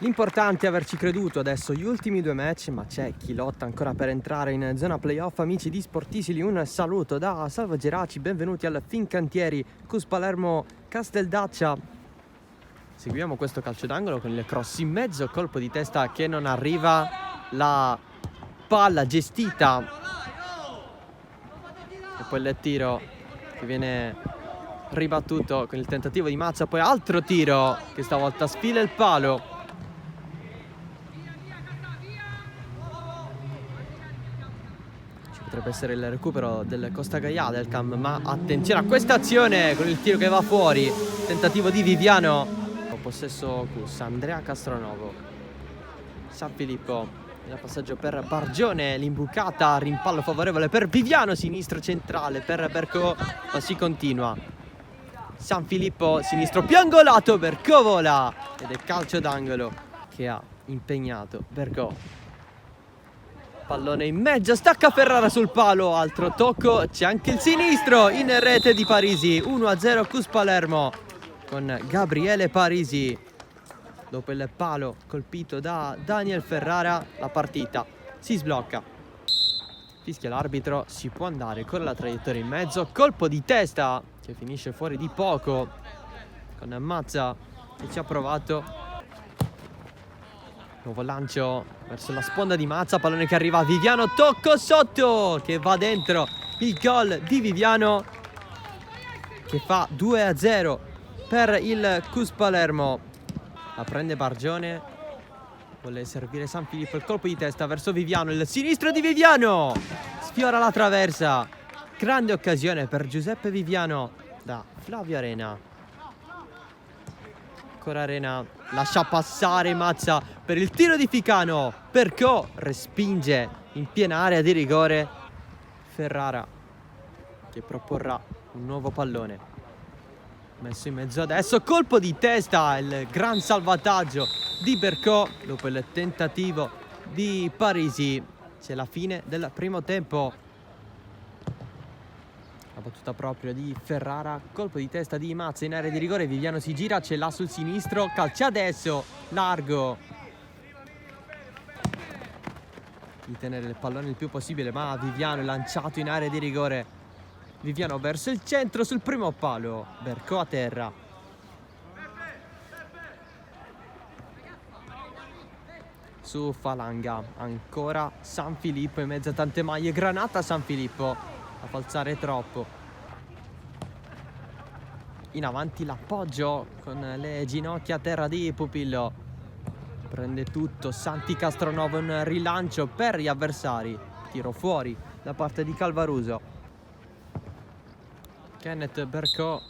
L'importante è averci creduto. Adesso gli ultimi 2 match, ma c'è chi lotta ancora per entrare in zona playoff. Amici di Sportisili, un saluto da Salvo Geraci, benvenuti al Fincantieri Cus Palermo Casteldaccia. Seguiamo questo calcio d'angolo con il cross in mezzo, colpo di testa che non arriva, la palla gestita e poi il tiro che viene ribattuto con il tentativo di Mazza, poi altro tiro che stavolta sfila il palo. Potrebbe essere il recupero del Costa Gaià del Cam, ma attenzione a questa azione con il tiro che va fuori, tentativo di Viviano, possesso Cus, Andrea Castronovo, San Filippo, il passaggio per Bargione, l'imbucata, rimpallo favorevole per Viviano, sinistro centrale per Bercò, ma si continua. San Filippo, sinistro piangolato, Bercò vola ed è calcio d'angolo che ha impegnato Bercò. Pallone in mezzo, stacca Ferrara sul palo, altro tocco, c'è anche il sinistro in rete di Parisi, 1-0 Cus Palermo con Gabriele Parisi. Dopo il palo colpito da Daniel Ferrara, la partita si sblocca. Fischia l'arbitro, si può andare con la traiettoria in mezzo, colpo di testa che finisce fuori di poco con Mazza che ci ha provato. Nuovo lancio verso la sponda di Mazza, pallone che arriva a Viviano, tocco sotto che va dentro, il gol di Viviano che fa 2-0 per il Cus Palermo. La prende Bargione, vuole servire San Filippo, il colpo di testa verso Viviano, il sinistro di Viviano, sfiora la traversa, grande occasione per Giuseppe Viviano da Flavio Arena. Arena lascia passare Mazza per il tiro di Ficano, Bercò respinge in piena area di rigore Ferrara che proporrà un nuovo pallone messo in mezzo adesso, colpo di testa, il gran salvataggio di Bercò dopo il tentativo di Parisi. C'è la fine del primo tempo. La battuta proprio di Ferrara, colpo di testa di Mazza in area di rigore, Viviano si gira, ce l'ha sul sinistro, calcia adesso, largo. Di tenere il pallone il più possibile, ma Viviano è lanciato in area di rigore. Viviano verso il centro sul primo palo, Bercò a terra. Su Falanga, ancora San Filippo in mezzo a tante maglie, granata San Filippo. A falsare troppo. In avanti l'appoggio con le ginocchia a terra di Pupillo. Prende tutto Santi Castronovo, un rilancio per gli avversari. Tiro fuori da parte di Calvaruso. Kenneth Bercò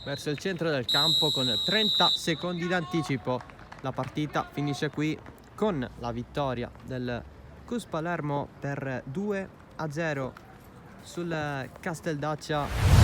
verso il centro del campo con 30 secondi d'anticipo. La partita finisce qui con la vittoria del Cus Palermo per 2-0 sul Casteldaccia.